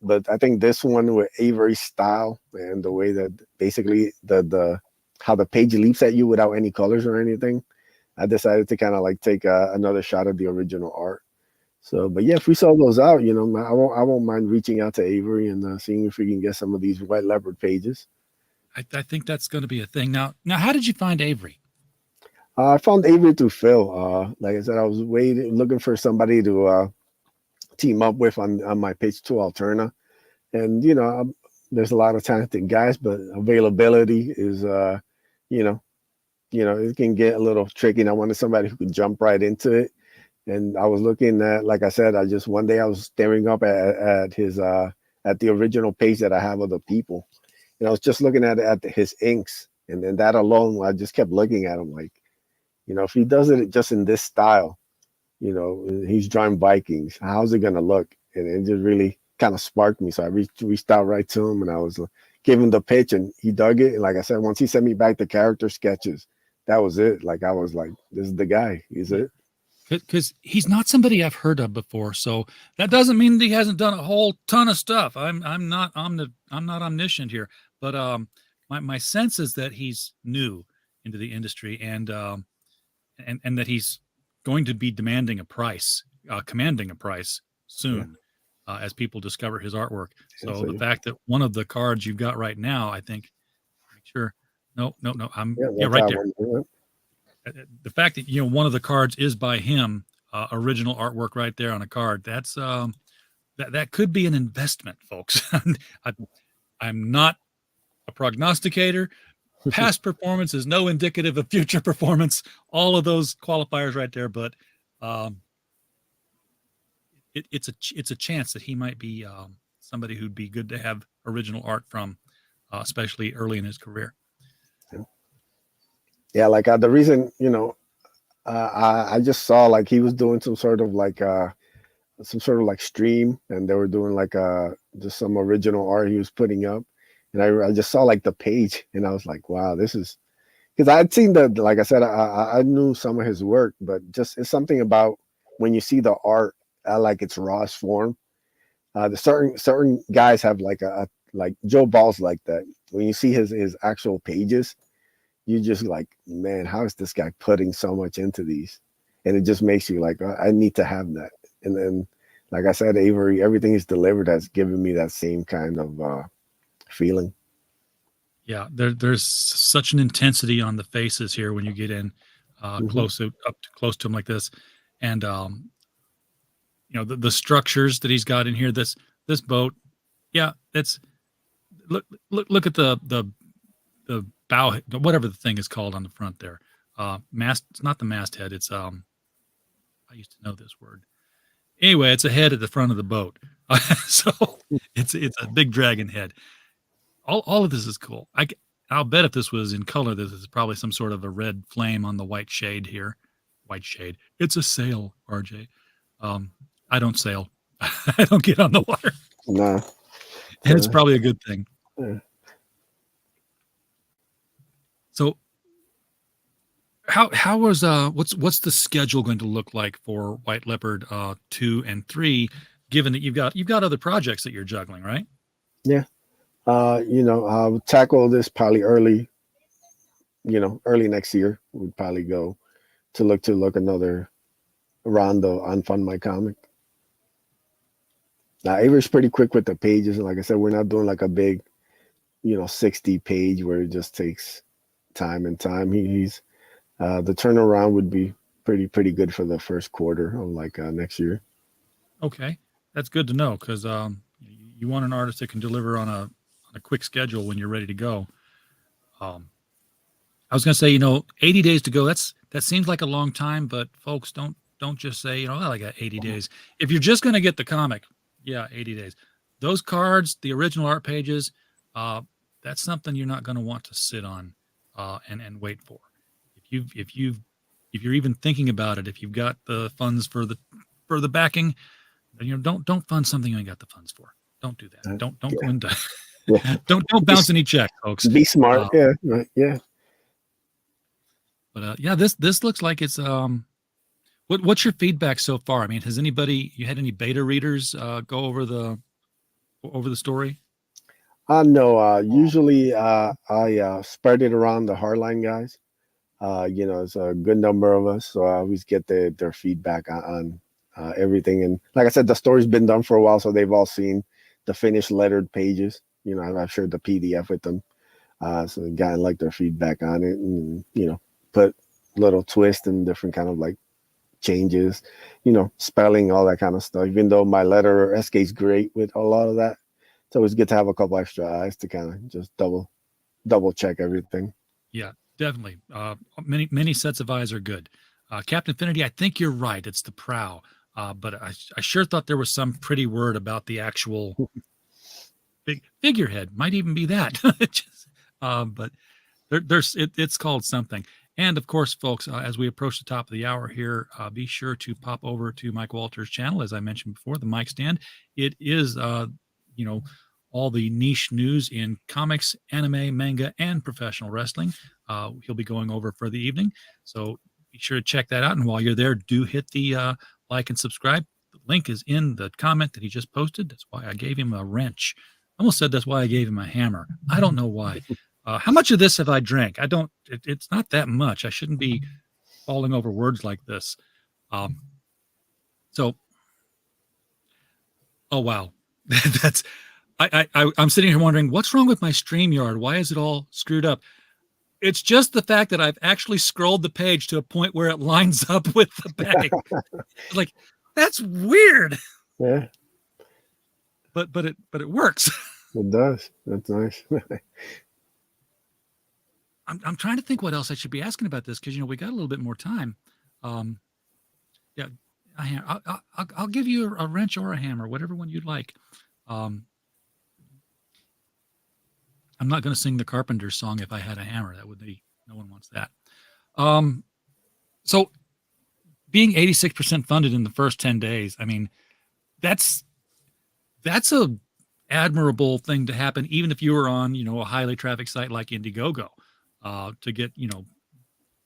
Speaker 8: But I think this one with Avery's style and the way that basically the how the page leaps at you without any colors or anything, I decided to kind of like take another shot at the original art. So, but yeah, if we sell those out, I won't mind reaching out to Avery and seeing if we can get some of these white leopard pages.
Speaker 7: I think that's going to be a thing. Now, how did you find Avery?
Speaker 8: I found Avery through Phil. Like I said, I was looking for somebody to team up with on my page 2 Alterna, and there's a lot of talented guys, but availability is it can get a little tricky, and I wanted somebody who could jump right into it. And I was looking at, like I said, one day I was staring up at his at the original page that I have of the people, and I was just looking at his inks, and then that alone, I just kept looking at him like, if he does it just in this style, he's drawing Vikings, how's it gonna look? And it just really kind of sparked me. So I reached out right to him, and I was giving him the pitch, and he dug it. And like I said, once he sent me back the character sketches, that was it. Like I was like, this is the guy. He's it.
Speaker 7: Because he's not somebody I've heard of before, so that doesn't mean that he hasn't done a whole ton of stuff. I'm not omniscient here, but my sense is that he's new into the industry, and that he's going to be commanding a price soon, as people discover his artwork. So the fact that one of the cards you've got right now, I think, make sure. No, I'm right there. The fact that one of the cards is by him, original artwork right there on a card, that's that could be an investment, folks. I'm not a prognosticator. Past performance is no indicative of future performance. All of those qualifiers right there, but it's a chance that he might be somebody who'd be good to have original art from, especially early in his career.
Speaker 8: Yeah, like the reason, I just saw like he was doing some sort of like stream, and they were doing like just some original art he was putting up, and I just saw like the page, and I was like, wow, this is, because I had seen like I said, I knew some of his work, but just it's something about when you see the art at like its rawest form. The certain guys have like like Joe Ball's like that. When you see his actual pages, you just like, man, how is this guy putting so much into these? And it just makes you like, I need to have that. And then, like I said, Avery, everything he's delivered has given me that same kind of feeling. Yeah,
Speaker 7: there's such an intensity on the faces here when you get in close to him like this, and the structures that he's got in here. This boat, that's look at the bow, whatever the thing is called on the front there. Mast. It's not the masthead. It's I used to know this word. Anyway, it's a head at the front of the boat. So it's a big dragon head. All of this is cool. I'll bet if this was in color, this is probably some sort of a red flame on the white shade here. White shade. It's a sail, RJ. I don't sail. I don't get on the water.
Speaker 8: No.
Speaker 7: And it's probably a good thing.
Speaker 8: Yeah.
Speaker 7: So how was what's the schedule going to look like for White Leopard 2 and 3, given that you've got other projects that you're juggling, right?
Speaker 8: Yeah. I'll tackle this probably early next year. We'd probably go to look another round of Unfund My Comic. Now Avery's pretty quick with the pages, and like I said, we're not doing like a big 60 page where it just takes time. He's the turnaround would be pretty good for the first quarter of like next year.
Speaker 7: Okay, that's good to know, because you want an artist that can deliver on a quick schedule when you're ready to go. I was going to say, 80 days to go. That seems like a long time, but folks, don't just say, well, I got 80 days. If you're just going to get the comic, yeah, 80 days. Those cards, the original art pages, that's something you're not going to want to sit on and wait for. If you're even thinking about it, if you've got the funds for the backing, don't fund something you ain't got the funds for. Don't do that. Don't go into don't bounce any check, folks.
Speaker 8: Be smart. Yeah.
Speaker 7: But this looks like it's what's your feedback so far? I mean, you had any beta readers go over the story?
Speaker 8: No, usually I spread it around the hardline guys. It's a good number of us, so I always get their feedback on everything. And like I said, the story's been done for a while, so they've all seen the finished lettered pages. I've shared the PDF with them, so they got like their feedback on it, and put little twists and different kind of like changes, spelling, all that kind of stuff. Even though my letter SK is great with a lot of that, it's always good to have a couple extra eyes to kind of just double check everything.
Speaker 7: Yeah, definitely. Many sets of eyes are good. Captain Infinity, I think you're right. It's the prow. But I sure thought there was some pretty word about the actual big figurehead. Might even be that. But it's called something. And of course, folks, as we approach the top of the hour here, be sure to pop over to Mike Walters' channel. As I mentioned before, the Mike Stand. It is, all the niche news in comics, anime, manga, and professional wrestling. He'll be going over for the evening. So be sure to check that out. And while you're there, do hit the like and subscribe. The link is in the comment that he just posted. That's why I gave him a wrench. I almost said that's why I gave him a hammer. I don't know why. How much of this have I drank? It's not that much. I shouldn't be falling over words like this. Oh, wow. I'm sitting here wondering, what's wrong with my StreamYard? Why is it all screwed up? It's just the fact that I've actually scrolled the page to a point where it lines up with the back. Like, that's weird.
Speaker 8: Yeah.
Speaker 7: But it works.
Speaker 8: It does. That's nice.
Speaker 7: I'm trying to think what else I should be asking about this, because we got a little bit more time. Yeah, I'll give you a wrench or a hammer, whatever one you'd like. I'm not going to sing the Carpenters song if I had a hammer. That would be, no one wants that. So being 86% funded in the first 10 days, I mean, that's a admirable thing to happen, even if you were on, a highly trafficked site like Indiegogo, to get,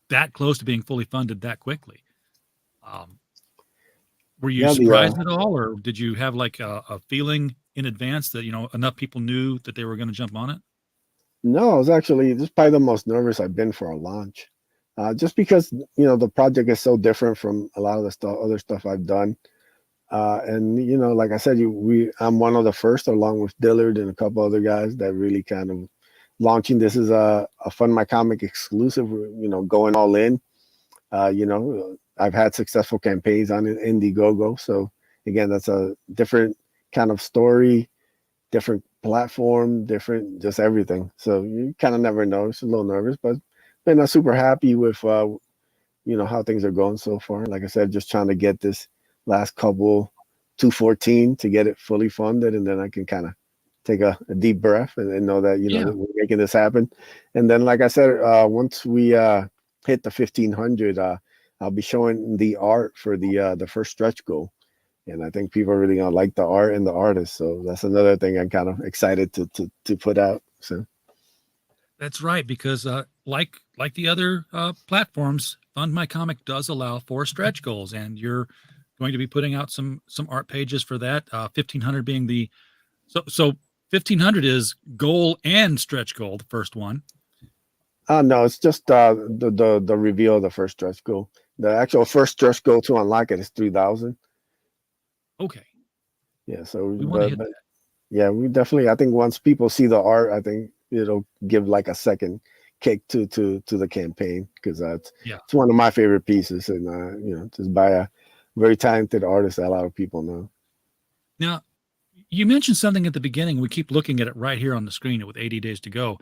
Speaker 7: that close to being fully funded that quickly. Were you surprised at all, or did you have like a feeling in advance that, enough people knew that they were going to jump on it?
Speaker 8: No, I was actually, this is probably the most nervous I've been for a launch. Just because, the project is so different from a lot of the other stuff I've done. And, like I said, I'm one of the first, along with Dillard and a couple other guys, that really kind of launching this is a Fund My Comic exclusive, going all in. I've had successful campaigns on Indiegogo. So again, that's a different kind of story, different platform, different, just everything. So you kind of never know. It's a little nervous, but been super happy with, how things are going so far. Like I said, just trying to get this last couple 214 to get it fully funded. And then I can kind of take a deep breath and know that, we're making this happen. And then, like I said, once we hit the 1500, I'll be showing the art for the first stretch goal. And I think people are really gonna like the art and the artist. So that's another thing I'm kind of excited to put out. So
Speaker 7: that's right, because like the other platforms, Fund My Comic does allow for stretch goals, and you're going to be putting out some art pages for that. 1500 being the so 1500 is goal and stretch goal, the first one.
Speaker 8: No, it's just the reveal of the first stretch goal. The actual first stretch goal to unlock it is 3000.
Speaker 7: Okay.
Speaker 8: Yeah, so
Speaker 7: we want to hit that.
Speaker 8: Yeah, we definitely, I think once people see the art, I think it'll give like a second kick to the campaign, because it's
Speaker 7: Yeah.
Speaker 8: one of my favorite pieces, and just by a very talented artist that a lot of people know.
Speaker 7: Now, you mentioned something at the beginning. We keep looking at it right here on the screen with 80 days to go.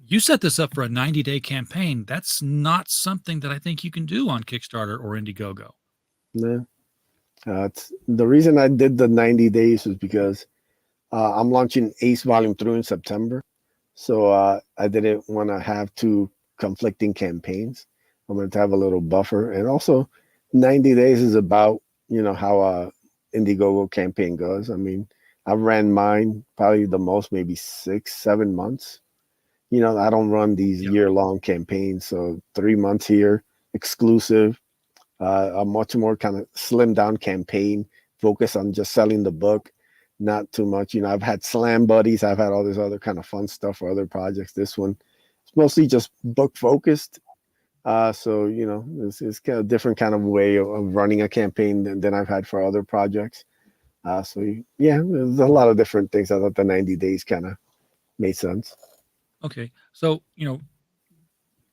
Speaker 7: You set this up for a 90-day campaign. That's not something that I think you can do on Kickstarter or Indiegogo.
Speaker 8: No. It's the reason I did the 90 days was because I'm launching Ace Volume 3 in September. So I didn't want to have two conflicting campaigns. I wanted to have a little buffer. And also 90 days is about, how a Indiegogo campaign goes. I mean, I ran mine probably the most, maybe 6-7 months. I don't run these year-long campaigns. So 3 months here, exclusive, a much more kind of slimmed down campaign, focus on just selling the book, not too much. I've had slam buddies. I've had all this other kind of fun stuff for other projects. This one, it's mostly just book focused. So, it's kind of different kind of way of running a campaign than I've had for other projects. So there's a lot of different things. I thought the 90 days kind of made sense.
Speaker 7: Okay. So,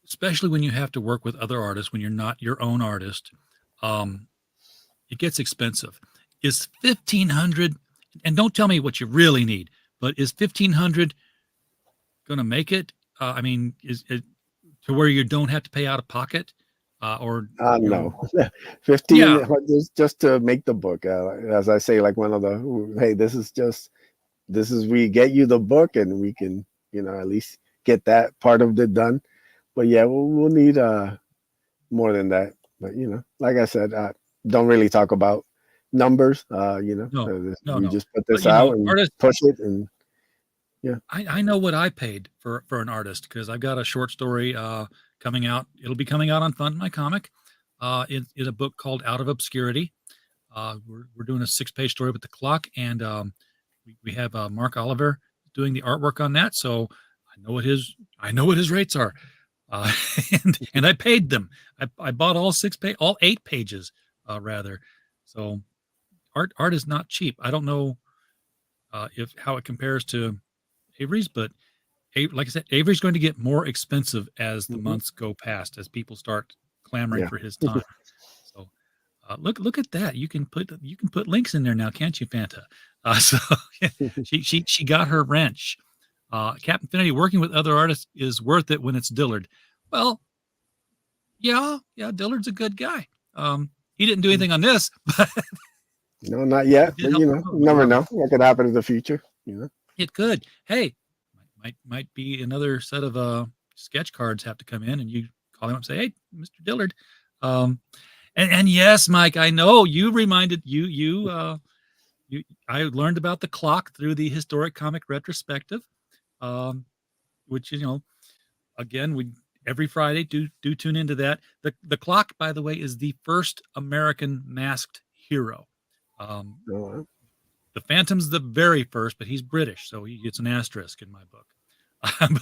Speaker 7: especially when you have to work with other artists, when you're not your own artist, it gets expensive. Is $1,500, and don't tell me what you really need, but is $1,500 going to make it? I mean, is it to where you don't have to pay out of pocket?
Speaker 8: No, 15 just to make the book. As I say, like we get you the book, and we can, at least get that part of it done. But yeah, we'll need more than that. But like I said, don't really talk about numbers. We just put this out and push it, and
Speaker 7: I know what I paid for an artist, because I've got a short story coming out. It'll be coming out on Fund My Comic in a book called Out of Obscurity. We're doing a 6-page story with the clock, and we have Mark Oliver doing the artwork on that. So I know what his rates are, and I paid them. I bought all 8 pages rather. So art is not cheap. I don't know how it compares to Avery's, but like I said, Avery's going to get more expensive as the months go past, as people start clamoring for his time. So look at that. You can put links in there now, can't you, Fanta? So she got her wrench. Captain Finity, working with other artists is worth it when it's Dillard. Well, yeah, Dillard's a good guy. He didn't do anything on this, but
Speaker 8: no, not yet. But, you never know what could happen in the future.
Speaker 7: It could. Hey, might be another set of sketch cards have to come in, and you call him up and say, "Hey, Mr. Dillard." And yes, Mike, I know you reminded I learned about the clock through the Historic Comic Retrospective, which again, we every Friday do tune into that. The clock, by the way, is the first American masked hero. The Phantom's the very first, but he's British, so he gets an asterisk in my book.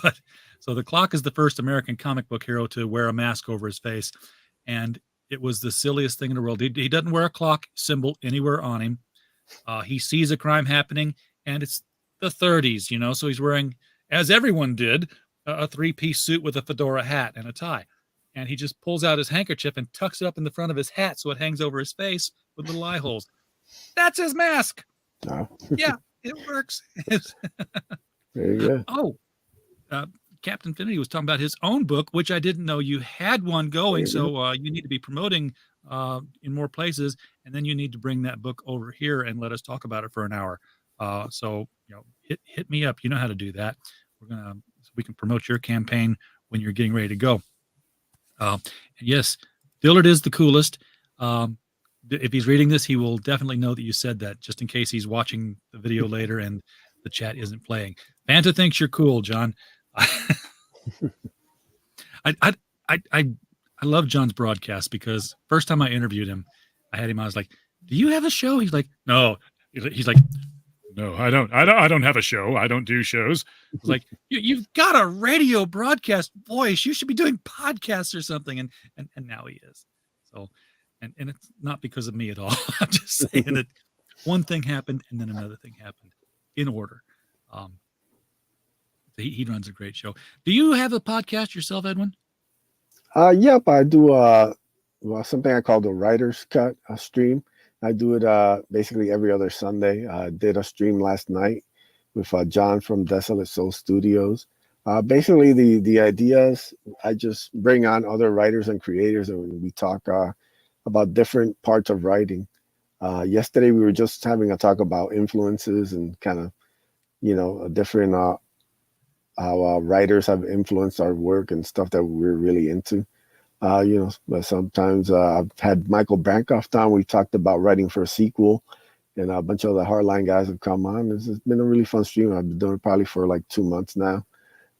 Speaker 7: But so the clock is the first American comic book hero to wear a mask over his face, and it was the silliest thing in the world. He doesn't wear a clock symbol anywhere on him. He sees a crime happening, and it's the 30s, so he's wearing, as everyone did, a 3-piece suit with a fedora hat and a tie. And he just pulls out his handkerchief and tucks it up in the front of his hat so it hangs over his face with little eye holes. That's his mask.
Speaker 8: Oh.
Speaker 7: Yeah, it works.
Speaker 8: There you go.
Speaker 7: Captain Finity was talking about his own book, which I didn't know you had one going. So you need to be promoting in more places, and then you need to bring that book over here and let us talk about it for an hour. So hit me up. You know how to do that. We can promote your campaign when you're getting ready to go. And yes, Dillard is the coolest. If he's reading this, he will definitely know that you said that, just in case he's watching the video later and the chat isn't playing. Fanta thinks you're cool, John. I love John's broadcast, because first time I interviewed him, I was like, "Do you have a show?" He's like, "No." He's like, "No, I don't have a show. I don't do shows." I was like, "You've got a radio broadcast voice. You should be doing podcasts or something." And now he is. So, and it's not because of me at all. I'm just saying that one thing happened and then another thing happened in order. He runs a great show. Do you have a podcast yourself, Edwin?
Speaker 8: Yep, I do something I call the Writer's Cut stream. I do it basically every other Sunday. I did a stream last night with John from Desolate Soul Studios. Basically, the ideas, I just bring on other writers and creators, and we talk about different parts of writing. Yesterday, we were just having a talk about influences and kind of, different how writers have influenced our work and stuff that we're really into. But sometimes I've had Michael Brankoff on. We talked about writing for a sequel, and a bunch of the Hardline guys have come on. It's been a really fun stream. I've been doing it probably for like 2 months now.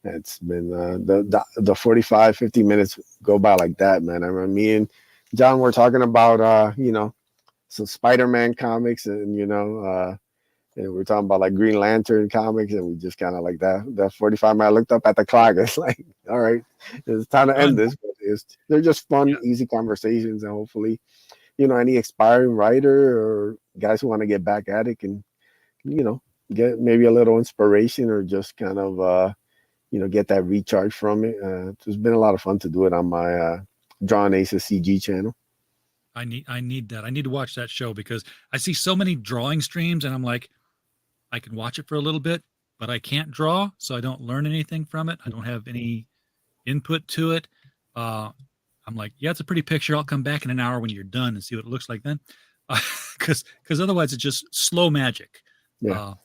Speaker 8: It's been the 45, 50 minutes go by like that, man. I remember me and John were talking about, some Spider-Man comics and, and we're talking about like Green Lantern comics, and we just kind of like that 45 minutes. I looked up at the clock. It's like, all right, it's time to end this. But they're just fun, easy conversations, and hopefully, any aspiring writer or guys who want to get back at it can, get maybe a little inspiration or just kind of, get that recharge from it. It's been a lot of fun to do it on my Drawn Aces CG channel.
Speaker 7: I need that. I need to watch that show because I see so many drawing streams, and I'm like, I can watch it for a little bit, but I can't draw, so I don't learn anything from it. I don't have any input to it. I'm like, yeah, it's a pretty picture. I'll come back in an hour when you're done and see what it looks like then, because otherwise it's just slow magic to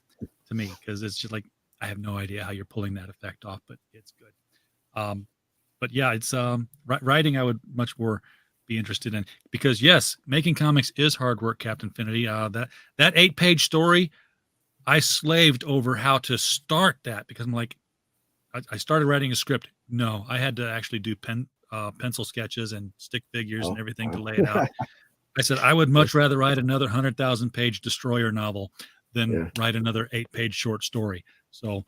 Speaker 7: me. Because it's just like I have no idea how you're pulling that effect off, but it's good. But yeah, it's writing. I would much more be interested in, because yes, making comics is hard work, Captain Finity. That 8-page story, I slaved over how to start that because I'm like, I started writing a script. No, I had to actually do pencil sketches and stick figures and everything to lay it out. I said, I would much rather write another 100,000-page Destroyer novel than write another 8-page short story. So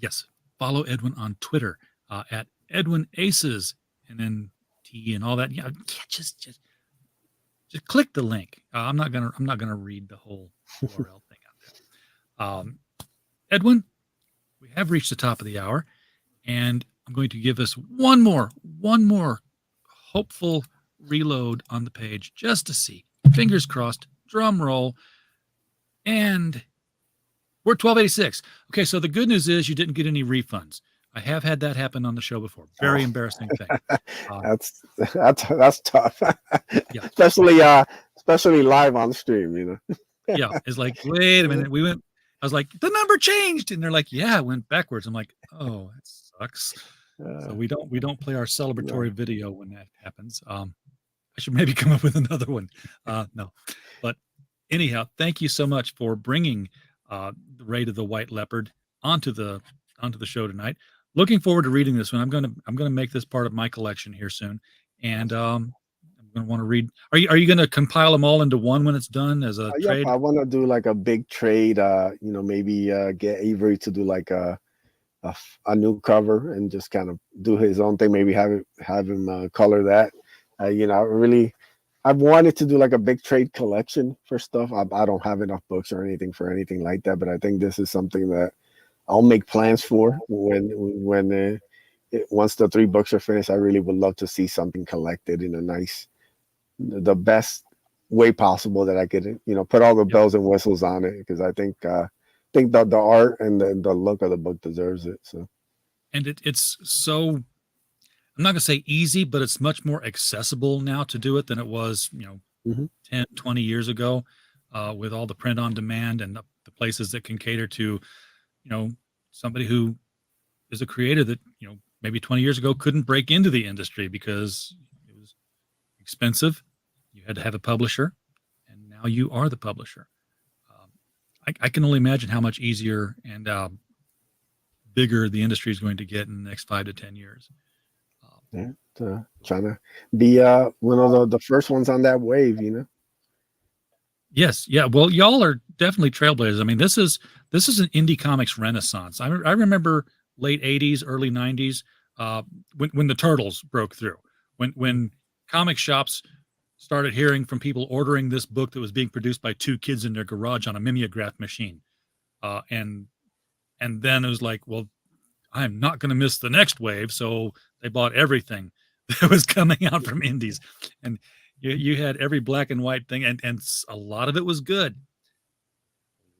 Speaker 7: yes, follow Edwin on Twitter at Edwin Aces, and then T and all that. Yeah, just click the link. I'm not gonna read the whole URL thing out there. Edwin, we have reached the top of the hour, and I'm going to give us one more hopeful reload on the page just to see. Fingers crossed. Drum roll. And we're 1286. Okay, so the good news is you didn't get any refunds. I have had that happen on the show before. Very embarrassing thing.
Speaker 8: That's tough.
Speaker 7: Yeah.
Speaker 8: Especially live on stream,
Speaker 7: Yeah, it's like, wait a minute. I was like, the number changed, and they're like, yeah, it went backwards. I'm like, oh, that sucks. So we don't play our celebratory video when that happens. I should maybe come up with another one. No, but anyhow, thank you so much for bringing the Raid of the White Leopard onto the show tonight. Looking forward to reading this one. I'm gonna make this part of my collection here soon, and I'm gonna want to read. Are you gonna compile them all into one when it's done as a trade?
Speaker 8: I want to do like a big trade. Maybe get Avery to do like a new cover and just kind of do his own thing. Maybe have him color that. I've wanted to do like a big trade collection for stuff. I don't have enough books or anything for anything like that, but I think this is something that I'll make plans for when once the 3 books are finished. I really would love to see something collected in the best way possible that I could, put all the bells and whistles on it, because I think the art and the look of the book deserves it. So,
Speaker 7: and it's so, I'm not gonna say easy, but it's much more accessible now to do it than it was, 10, 20 years ago, with all the print on demand and the places that can cater to, somebody who is a creator that, maybe 20 years ago couldn't break into the industry because it was expensive. You had to have a publisher, and now you are the publisher. I can only imagine how much easier and bigger the industry is going to get in the next 5 to 10 years.
Speaker 8: Trying to be one of the first ones on that wave,
Speaker 7: Yes, yeah. Well, y'all are definitely trailblazers. I mean, this is an indie comics renaissance. I remember late 80s, early 90s, when the Turtles broke through, when comic shops started hearing from people ordering this book that was being produced by 2 kids in their garage on a mimeograph machine, and And then it was like, well, I'm not going to miss the next wave. So they bought everything that was coming out from indies. And you had every black and white thing. And a lot of it was good.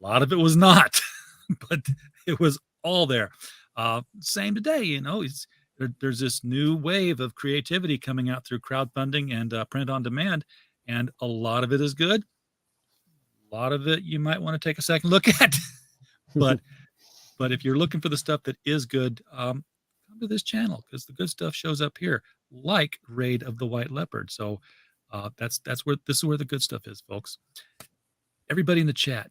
Speaker 7: A lot of it was not, but it was all there. Same today, there's this new wave of creativity coming out through crowdfunding and print on demand. And a lot of it is good. A lot of it you might want to take a second look at. But if you're looking for the stuff that is good, come to this channel because the good stuff shows up here, like Raid of the White Leopard. So this is where the good stuff is, folks. Everybody in the chat,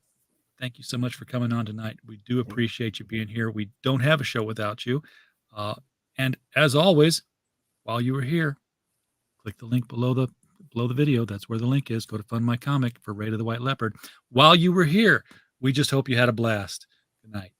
Speaker 7: thank you so much for coming on tonight. We do appreciate you being here. We don't have a show without you. And as always, while you were here, click the link below the video. That's where the link is. Go to Fund My Comic for Raid of the White Leopard. While you were here, we just hope you had a blast. Good night.